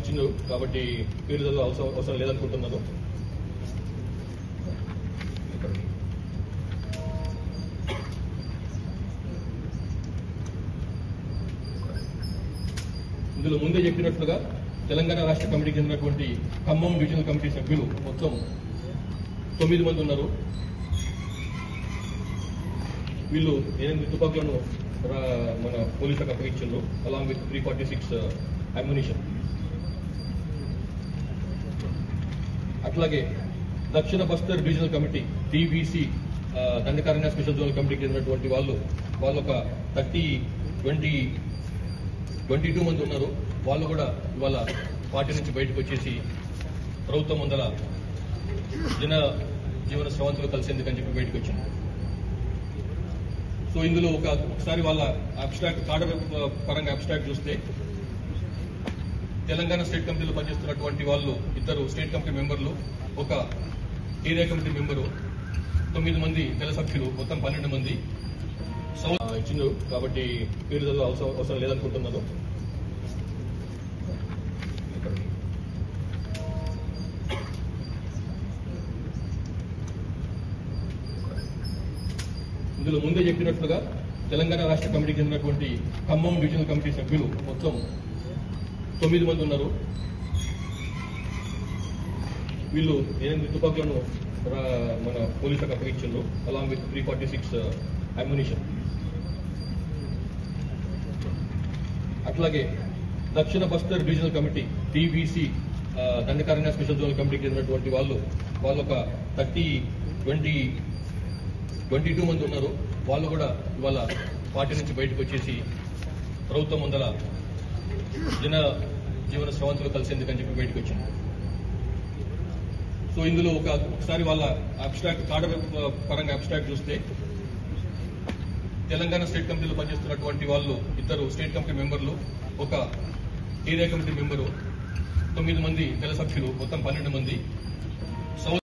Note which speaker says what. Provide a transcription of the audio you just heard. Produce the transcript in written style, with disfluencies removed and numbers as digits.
Speaker 1: ఇచ్చిండు కాబట్టి పేరు చదువు అవసరం లేదనుకుంటున్నాను. ఇందులో ముందే చెప్పినట్లుగా తెలంగాణ రాష్ట్ర కమిటీకి చెందినటువంటి ఖమ్మం డివిజనల్ కమిటీ సభ్యులు మొత్తం 9 మంది ఉన్నారు. వీళ్ళు 8 తుపాకులను మన పోలీసులకు అప్పగించారు అలాంగ్ విత్ 346 అమ్యునిషన్. అట్లాగే దక్షిణ Bastar divisional committee DBC Dandakaranya special zonal కమిటీకి చెందినటువంటి వాళ్ళు ఒక 22 మంది ఉన్నారు. వాళ్ళు కూడా ఇవాళ పార్టీ నుంచి బయటకు వచ్చేసి ప్రభుత్వం ముందర జన జీవన స్రవంతులు కలిసేందుకని చెప్పి బయటకు వచ్చింది. సో ఇందులో ఒకసారి వాళ్ళ అబ్స్ట్రాక్ట్ కార్డర్ పరంగా అబ్స్ట్రాక్ట్ చూస్తే తెలంగాణ స్టేట్ కమిటీలో పనిచేస్తున్నటువంటి వాళ్ళు 2 స్టేట్ కమిటీ మెంబర్లు, ఒక ఏరియా కమిటీ మెంబరు, 9 మంది తెల సభ్యులు, మొత్తం 12 మంది ఇచ్చిండు కాబట్టి పేరు చదువు అవసరం లేదనుకుంటున్నాను. ఇందులో ముందే చెప్పినట్లుగా తెలంగాణ రాష్ట్ర కమిటీకి చెందినటువంటి ఖమ్మం డివిజనల్ కమిటీ సభ్యులు మొత్తం 9 మంది ఉన్నారు. వీళ్ళు 8 తుపాకులను మన పోలీసులకు అప్పగించారు అలాంగ్ విత్ 346 అమ్యునిషన్. అట్లాగే దక్షిణ Bastar divisional committee DBC Dandakaranya special zonal కమిటీకి చెందినటువంటి వాళ్ళు ఒక 22 మంది ఉన్నారు. వాళ్ళు కూడా ఇవాళ పార్టీ నుంచి బయటకు వచ్చేసి ప్రభుత్వం ముందర జన జీవన స్రవంతులు కలిసేందుకని చెప్పి బయటకు వచ్చింది. సో ఇందులో ఒకసారి వాళ్ళ అబ్స్ట్రాక్ట్ కార్డర్ పరంగా అబ్స్ట్రాక్ట్ చూస్తే తెలంగాణ స్టేట్ కమిటీలో పనిచేస్తున్నటువంటి వాళ్ళు 2 స్టేట్ కమిటీ మెంబర్లు, ఒక ఏరియా కమిటీ మెంబరు, 9 మంది తెల సభ్యులు, మొత్తం 12 మంది.